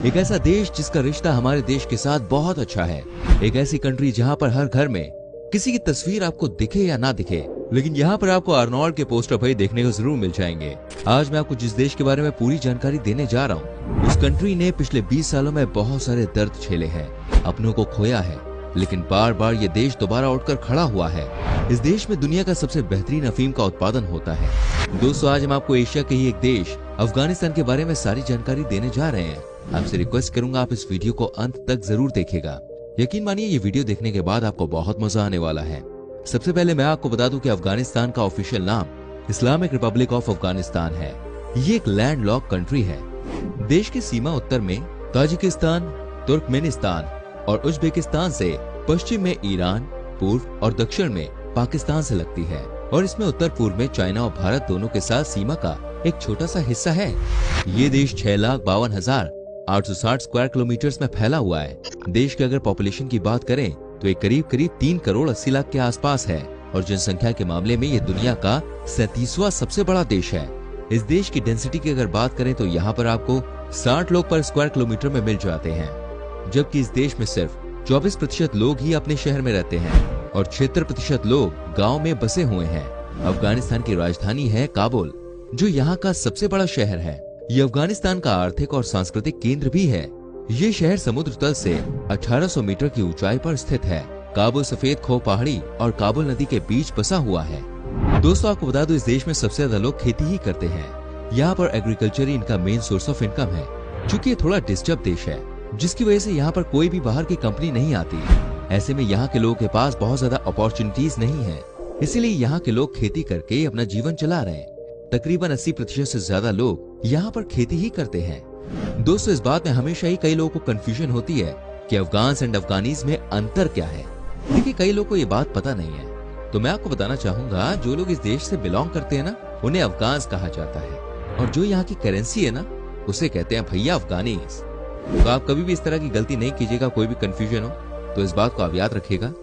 एक ऐसा देश जिसका रिश्ता हमारे देश के साथ बहुत अच्छा है। एक ऐसी कंट्री जहाँ पर हर घर में किसी की तस्वीर आपको दिखे या ना दिखे, लेकिन यहाँ पर आपको आर्नोल्ड के पोस्टर भाई देखने को जरूर मिल जाएंगे। आज मैं आपको जिस देश के बारे में पूरी जानकारी देने जा रहा हूँ, उस कंट्री ने पिछले 20 सालों में बहुत सारे दर्द झेले हैं, अपनों को खोया है, लेकिन बार बार ये देश दोबारा उठकर खड़ा हुआ है। इस देश में दुनिया का सबसे बेहतरीन अफीम का उत्पादन होता है। दोस्तों, आज हम आपको एशिया के ही एक देश अफगानिस्तान के बारे में सारी जानकारी देने जा रहे हैं। आपसे रिक्वेस्ट करूंगा आप इस वीडियो को अंत तक जरूर देखिएगा। यकीन मानिए ये वीडियो देखने के बाद आपको बहुत मजा आने वाला है। सबसे पहले मैं आपको बता दूं कि अफगानिस्तान का ऑफिशियल नाम इस्लामिक रिपब्लिक ऑफ अफगानिस्तान है। ये एक लैंड लॉक कंट्री है। देश की सीमा उत्तर में ताजिकिस्तान, तुर्कमेनिस्तान और उज्बेकिस्तान से, पश्चिम में ईरान, पूर्व और दक्षिण में पाकिस्तान से लगती है, और इसमें उत्तर पूर्व में चाइना और भारत दोनों के साथ सीमा का एक छोटा सा हिस्सा है। ये देश 6,52,860 स्क्वायर किलोमीटर में फैला हुआ है। देश की अगर पॉपुलेशन की बात करें तो ये करीब 3 करोड़ 80 लाख के आसपास है, और जनसंख्या के मामले में ये दुनिया का 37वां सबसे बड़ा देश है। इस देश की डेंसिटी की अगर बात करें तो यहाँ पर आपको 60 लोग पर स्क्वायर किलोमीटर में मिल जाते हैं, जबकि इस देश में सिर्फ 24% लोग ही अपने शहर में रहते हैं और 76% लोग गांव में बसे हुए हैं। अफगानिस्तान की राजधानी है काबुल, जो यहाँ का सबसे बड़ा शहर है। ये अफगानिस्तान का आर्थिक और सांस्कृतिक केंद्र भी है। ये शहर समुद्र तल से 1800 मीटर की ऊंचाई पर स्थित है। काबुल सफेद खो पहाड़ी और काबुल नदी के बीच बसा हुआ है। दोस्तों, आपको बता दो इस देश में सबसे ज्यादा लोग खेती ही करते हैं। यहाँ पर एग्रीकल्चर ही इनका मेन सोर्स ऑफ इनकम है। चूँकि ये थोड़ा डिस्टर्ब देश है, जिसकी वजह से यहाँ पर कोई भी बाहर की कंपनी नहीं आती। ऐसे में यहाँ के लोगों के पास बहुत ज्यादा अपॉर्चुनिटीज नहीं है, इसीलिए यहाँ के लोग खेती करके अपना जीवन चला रहे हैं। तकरीबन 80% से ज्यादा लोग यहाँ पर खेती ही करते हैं। दोस्तों, इस बात में हमेशा ही कई लोगों को कंफ्यूजन होती है कि अफगान्स एंड अफगानीज में अंतर क्या है। देखिए, कई लोगों को ये बात पता नहीं है, तो मैं आपको बताना चाहूंगा जो लोग इस देश से बिलोंग करते हैं ना, उन्हें अफगान्स कहा जाता है, और जो यहाँ की करेंसी है ना, उसे कहते हैं भैया अफगानीज। तो आप कभी भी इस तरह की गलती नहीं कीजिएगा। कोई भी कंफ्यूजन हो तो इस बात को आप याद रखिएगा।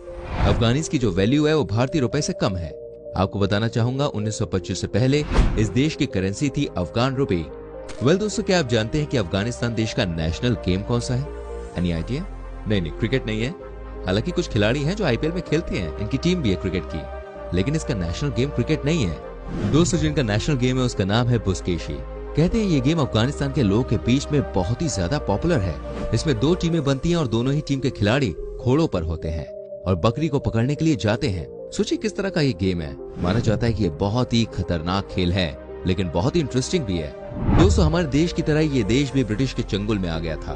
अफगानीज की जो वैल्यू है वो भारतीय रुपए से कम है। आपको बताना चाहूंगा 1925 से पहले इस देश की करेंसी थी अफगान रुपए। वेल दोस्तों, क्या आप जानते हैं कि अफगानिस्तान देश का नेशनल गेम कौन सा है? Any idea? नहीं, क्रिकेट नहीं है। हालांकि कुछ खिलाड़ी हैं जो आईपीएल में खेलते हैं, इनकी टीम भी है क्रिकेट की, लेकिन इसका नेशनल गेम क्रिकेट नहीं है। दोस्तों, जिनका नेशनल गेम है उसका नाम है बुस्केशी। कहते हैं ये गेम अफगानिस्तान के लोगों के बीच में बहुत ही ज्यादा पॉपुलर है। इसमें 2 टीमें बनती हैं और दोनों ही टीम के खिलाड़ी घोड़ों पर होते हैं और बकरी को पकड़ने के लिए जाते हैं। सोचिए किस तरह का ये गेम है। माना जाता है कि ये बहुत ही खतरनाक खेल है, लेकिन बहुत ही इंटरेस्टिंग भी है। दोस्तों, हमारे देश की तरह ये देश भी ब्रिटिश के चंगुल में आ गया था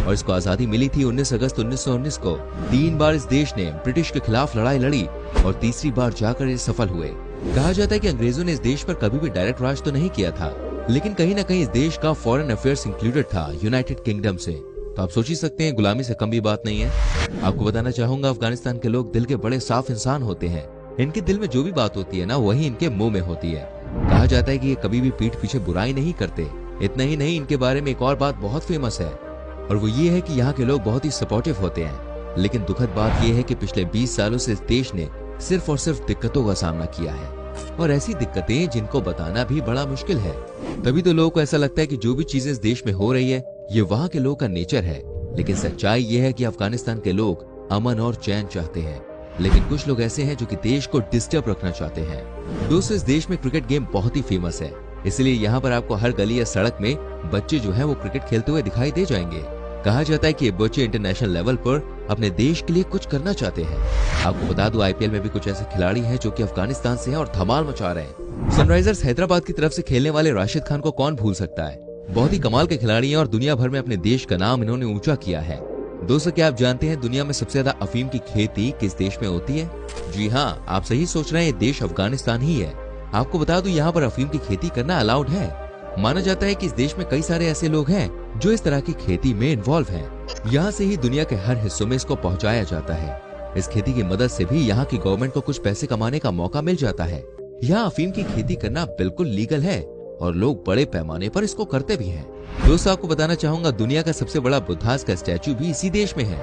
और इसको आजादी मिली थी 19 अगस्त 1919 को। 3 बार इस देश ने ब्रिटिश के खिलाफ लड़ाई लड़ी और तीसरी बार जाकर ये सफल हुए। कहा जाता है कि अंग्रेजों ने इस देश पर कभी भी डायरेक्ट राज तो नहीं किया था, लेकिन कहीं ना कहीं इस देश का फॉरेन अफेयर्स इंक्लूडेड था यूनाइटेड किंगडम से। तो आप सोच ही सकते हैं गुलामी से कम भी बात नहीं है। आपको बताना चाहूंगा अफगानिस्तान के लोग दिल के बड़े साफ इंसान होते हैं। इनके दिल में जो भी बात होती है ना, वही इनके मुंह में होती है। कहा जाता है कि ये कभी भी पीठ पीछे बुराई नहीं करते। इतना ही नहीं, इनके बारे में एक और बात बहुत फेमस है, और वो ये है कि यहाँ के लोग बहुत ही सपोर्टिव होते हैं। लेकिन दुखद बात ये है कि पिछले 20 सालों से इस देश ने सिर्फ और सिर्फ दिक्कतों का सामना किया है, और ऐसी दिक्कतें जिनको बताना भी बड़ा मुश्किल है। तभी तो लोगों को ऐसा लगता है कि जो भी चीजें इस देश में हो रही है ये वहाँ के लोगों का नेचर है। लेकिन सच्चाई ये है कि अफगानिस्तान के लोग अमन और चैन चाहते हैं, लेकिन कुछ लोग ऐसे हैं जो कि देश को डिस्टर्ब रखना चाहते हैं। दोस्तों, इस देश में क्रिकेट गेम बहुत ही फेमस है, इसलिए यहाँ पर आपको हर गली या सड़क में बच्चे जो है वो क्रिकेट खेलते हुए दिखाई दे जाएंगे। कहा जाता है कि ये बच्चे इंटरनेशनल लेवल पर अपने देश के लिए कुछ करना चाहते हैं। आपको बता दूं आईपीएल में भी कुछ ऐसे खिलाड़ी हैं जो कि अफगानिस्तान से हैं और धमाल मचा रहे हैं। सनराइजर्स हैदराबाद की तरफ से खेलने वाले राशिद खान को कौन भूल सकता है। बहुत ही कमाल के खिलाड़ी हैं और दुनिया भर में अपने देश का नाम इन्होंने ऊंचा किया है। दोस्तों, क्या आप जानते हैं दुनिया में सबसे ज्यादा अफीम की खेती किस देश में होती है? जी हाँ, आप सही सोच रहे हैं, ये देश अफगानिस्तान ही है। आपको बता दूं यहाँ पर अफीम की खेती करना अलाउड है। माना जाता है कि इस देश में कई सारे ऐसे लोग हैं जो इस तरह की खेती में इन्वॉल्व हैं। यहाँ से ही दुनिया के हर हिस्सों में इसको पहुँचाया जाता है। इस खेती की मदद से भी यहाँ की गवर्नमेंट को कुछ पैसे कमाने का मौका मिल जाता है। यहाँ अफीम की खेती करना बिल्कुल लीगल है और लोग बड़े पैमाने पर इसको करते भी हैं। दोस्तों, आपको बताना चाहूंगा दुनिया का सबसे बड़ा बुद्धास का स्टैचू भी इसी देश में है।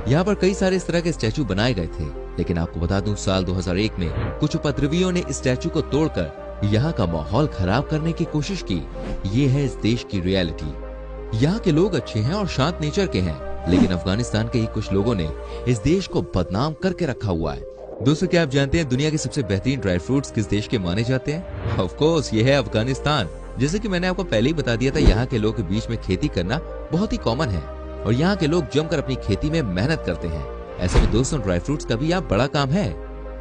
यहाँ पर कई सारे इस तरह के स्टैचू बनाए गए थे, लेकिन आपको बता दूं साल 2001 में कुछ उपद्रवियों ने इस स्टैचू को तोड़कर यहाँ का माहौल खराब करने की कोशिश की। ये है इस देश की रियलिटी। यहाँ के लोग अच्छे हैं और शांत नेचर के हैं, लेकिन अफगानिस्तान के ही कुछ लोगों ने इस देश को बदनाम करके रखा हुआ है। दोस्तों, क्या आप जानते हैं दुनिया के सबसे बेहतरीन ड्राई फ्रूट्स किस देश के माने जाते हैं? ऑफ कोर्स ये है अफगानिस्तान। जैसे कि मैंने आपको पहले ही बता दिया था, यहाँ के लोगों के बीच में खेती करना बहुत ही कॉमन है और यहाँ के लोग जमकर अपनी खेती में मेहनत करते हैं। ऐसे में दोस्तों, ड्राई फ्रूट्स का भी यहाँ बड़ा काम है।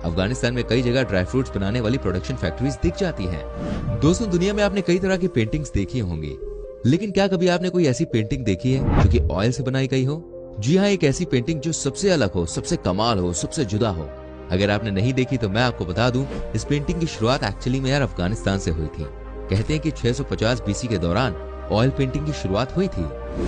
अफगानिस्तान में कई जगह ड्राई फ्रूट्स बनाने वाली प्रोडक्शन फैक्ट्रीज दिख जाती हैं। दोस्तों, दुनिया में आपने कई तरह की पेंटिंग्स देखी होंगी, लेकिन क्या कभी आपने कोई ऐसी पेंटिंग देखी है जो कि ऑयल से बनाई गई हो? जी हाँ, एक ऐसी पेंटिंग जो सबसे अलग हो, सबसे कमाल हो, सबसे जुदा हो। अगर आपने नहीं देखी तो मैं आपको बता दूं, इस पेंटिंग की शुरुआत एक्चुअली में यार अफगानिस्तान से हुई थी। कहते हैं कि 650 बीसी के दौरान ऑयल पेंटिंग की शुरुआत हुई थी।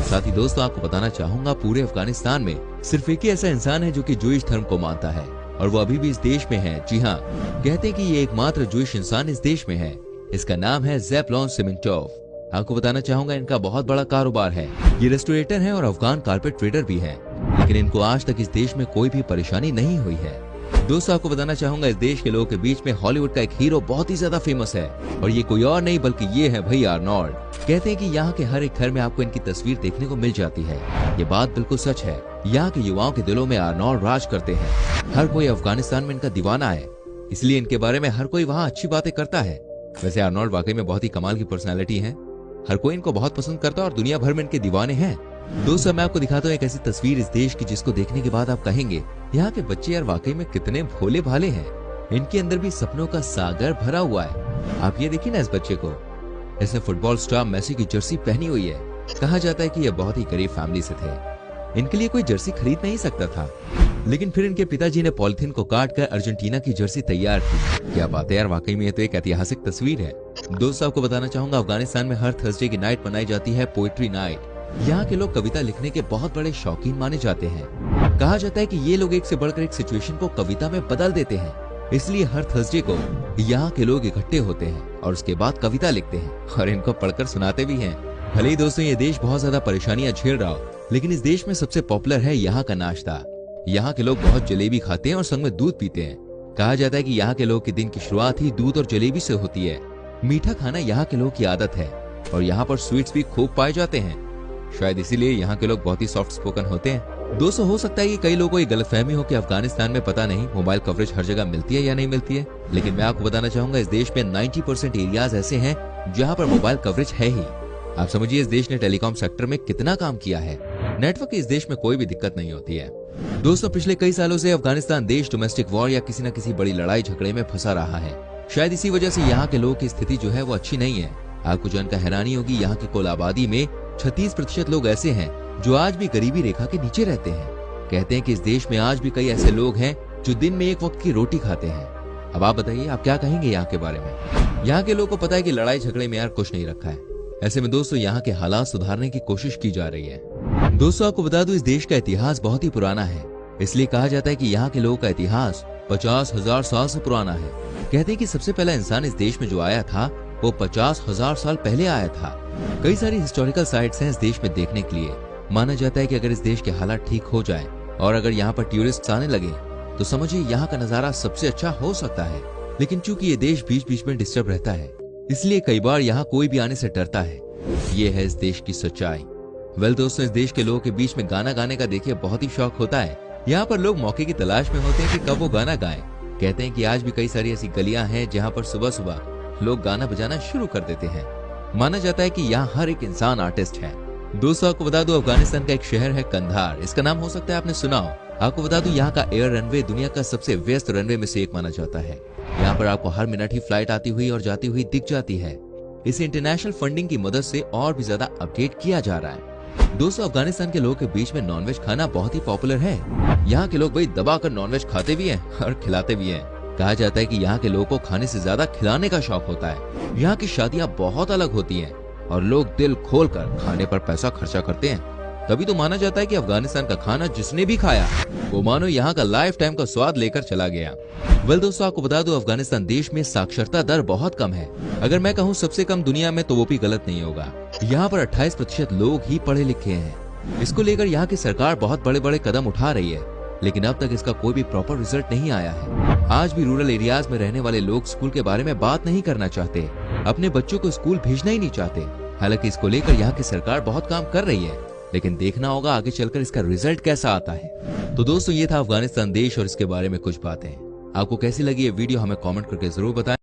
साथ ही दोस्तों, आपको बताना चाहूंगा, पूरे अफगानिस्तान में सिर्फ एक ही ऐसा इंसान है जो कि जूइश धर्म को मानता है और वो अभी भी इस देश में है। जी हाँ, कहते हैं कि ये एकमात्र जूइश इंसान इस देश में है। इसका नाम है ज़ेप्लोन सिमेंटोव। आपको बताना चाहूंगा, इनका बहुत बड़ा कारोबार है। ये रेस्टोरेटर हैं और अफगान कारपेट ट्रेडर भी हैं, लेकिन इनको आज तक इस देश में कोई भी परेशानी नहीं हुई है। दोस्तों, आपको बताना चाहूंगा, इस देश के लोगों के बीच में हॉलीवुड का एक हीरो बहुत ही ज्यादा फेमस है और ये कोई और नहीं बल्कि ये है भाई आर्नोल्ड। कहते हैं कि यहाँ के हर एक घर में आपको इनकी तस्वीर देखने को मिल जाती है। ये बात बिल्कुल सच है। यहाँ के युवाओं के दिलों में आर्नोल्ड राज करते हैं। हर कोई अफगानिस्तान में इनका दीवाना है, इसलिए इनके बारे में हर कोई वहाँ अच्छी बातें करता है। वैसे आर्नोल्ड वाकई में बहुत ही कमाल की पर्सनैलिटी है। हर कोई इनको बहुत पसंद करता है और दुनिया भर में इनके दीवाने हैं। दोस्तों, मैं आपको दिखाता हूँ एक ऐसी तस्वीर इस देश की जिसको देखने के बाद आप कहेंगे, यहाँ के बच्चे यार वाकई में कितने भोले भाले हैं। इनके अंदर भी सपनों का सागर भरा हुआ है। आप ये देखिए ना इस बच्चे को, इसने फुटबॉल स्टार मेसी की जर्सी पहनी हुई है। कहा जाता है कि ये बहुत ही गरीब फैमिली से थे, इनके लिए कोई जर्सी खरीद नहीं सकता था, लेकिन फिर इनके पिताजी ने पॉलिथीन को काट कर अर्जेंटीना की जर्सी तैयार की। क्या बात है यार, वाकई में ये तो एक ऐतिहासिक तस्वीर है। दोस्तों, आपको बताना चाहूंगा, अफगानिस्तान में हर थर्सडे की नाइट मनाई जाती है पोएट्री नाइट। यहाँ के लोग कविता लिखने के बहुत बड़े शौकीन माने जाते हैं। कहा जाता है कि ये लोग एक से बढ़कर एक सिचुएशन को कविता में बदल देते हैं, इसलिए हर थर्सडे को यहाँ के लोग इकट्ठे होते हैं और उसके बाद कविता लिखते हैं और इनको पढ़कर सुनाते भी हैं। भले ही दोस्तों ये देश बहुत ज्यादा परेशानियां झेल रहा हो, लेकिन इस देश में सबसे पॉपुलर है यहाँ का नाश्ता। यहाँ के लोग बहुत जलेबी खाते हैं और संग में दूध पीते हैं। कहा जाता है कि यहाँ के लोग के दिन की शुरुआत ही दूध और जलेबी से होती है। मीठा खाना यहाँ के लोग की आदत है और यहाँ पर स्वीट्स भी खूब पाए जाते हैं। शायद इसीलिए यहाँ के लोग बहुत ही सॉफ्ट स्पोकन होते हैं। दोस्तों, हो सकता है कि कई लोगों को ये गलतफहमी हो कि अफगानिस्तान में पता नहीं मोबाइल कवरेज हर जगह मिलती है या नहीं मिलती है, लेकिन मैं आपको बताना चाहूंगा, इस देश में 90% एरियाज ऐसे हैं जहाँ पर मोबाइल कवरेज है ही। आप समझिए इस देश ने टेलीकॉम सेक्टर में कितना काम किया है। नेटवर्क की इस देश में कोई भी दिक्कत नहीं होती है। दोस्तों, पिछले कई सालों से अफगानिस्तान देश डोमेस्टिक वॉर या किसी न किसी बड़ी लड़ाई झगड़े में फंसा रहा है। शायद इसी वजह से यहाँ के लोगों की स्थिति जो है वो अच्छी नहीं है। आपको जानकर हैरानी होगी, यहाँ की कुल आबादी में 36% लोग ऐसे हैं जो आज भी गरीबी रेखा के नीचे रहते हैं। कहते हैं कि इस देश में आज भी कई ऐसे लोग हैं जो दिन में एक वक्त की रोटी खाते हैं। अब आप बताइए, आप क्या कहेंगे यहाँ के बारे में? यहाँ के लोगों को पता है कि लड़ाई झगड़े में यार कुछ नहीं रखा है। ऐसे में दोस्तों, यहाँ के हालात सुधारने की कोशिश की जा रही है। दोस्तों, आपको बता दूं, इस देश का इतिहास बहुत ही पुराना है, इसलिए कहा जाता है कि यहाँ के लोगों का इतिहास 50,000 साल से पुराना है। कहते हैं कि सबसे पहला इंसान इस देश में जो आया था वो 50,000 साल पहले आया था। कई सारी हिस्टोरिकल साइट्स हैं इस देश में देखने के लिए। माना जाता है कि अगर इस देश के हालात ठीक हो जाए और अगर यहाँ पर टूरिस्ट आने लगे तो समझिए यहाँ का नजारा सबसे अच्छा हो सकता है। लेकिन चूंकि ये देश बीच बीच में डिस्टर्ब रहता है, इसलिए कई बार यहाँ कोई भी आने से डरता है। ये है इस देश की सच्चाई। वेल दोस्तों, इस देश के लोगों के बीच में गाना गाने का देखिए बहुत ही शौक होता है। यहाँ पर लोग मौके की तलाश में होते हैं कि कब वो गाना गाएं। कहते हैं कि आज भी कई सारी ऐसी गलियां हैं जहाँ पर सुबह सुबह लोग गाना बजाना शुरू कर देते हैं। माना जाता है कि यहाँ हर एक इंसान आर्टिस्ट है। दोस्तों, आपको बता दूं, अफगानिस्तान का एक शहर है कंधार। इसका नाम हो सकता है आपने सुना हो। आपको बता दूं, यहाँ का एयर रनवे दुनिया का सबसे व्यस्त रनवे में से एक माना जाता है। यहाँ पर आपको हर मिनट ही फ्लाइट आती हुई और जाती हुई दिख जाती है। इसे इंटरनेशनल फंडिंग की मदद से और भी ज्यादा अपडेट किया जा रहा है। दोस्तों, अफगानिस्तान के लोगों के बीच में नॉनवेज खाना बहुत ही पॉपुलर है। यहाँ के लोग भाई दबाकर नॉनवेज खाते भी हैं और खिलाते भी हैं। कहा जाता है कि यहाँ के लोगों को खाने से ज्यादा खिलाने का शौक होता है। यहाँ की शादियाँ बहुत अलग होती हैं और लोग दिल खोलकर खाने पर पैसा खर्चा करते हैं। तभी तो माना जाता है कि अफगानिस्तान का खाना जिसने भी खाया वो मानो यहाँ का लाइफ टाइम का स्वाद लेकर चला गया। वेल दोस्तों, आपको बता दूं, अफगानिस्तान देश में साक्षरता दर बहुत कम है। अगर मैं कहूँ सबसे कम दुनिया में तो वो भी गलत नहीं होगा। यहाँ पर 28% लोग ही पढ़े लिखे हैं। इसको लेकर यहाँ की सरकार बहुत बड़े बड़े कदम उठा रही है, लेकिन अब तक इसका कोई भी प्रॉपर रिजल्ट नहीं आया है। आज भी रूरल एरियाज में रहने वाले लोग स्कूल के बारे में बात नहीं करना चाहते, अपने बच्चों को स्कूल भेजना ही नहीं चाहते। हालांकि इसको लेकर यहाँ की सरकार बहुत काम कर रही है, लेकिन देखना होगा आगे चलकर इसका रिजल्ट कैसा आता है। तो दोस्तों, ये था अफगानिस्तान देश और इसके बारे में कुछ बातें। आपको कैसी लगी ये वीडियो हमें कमेंट करके जरूर बताएं।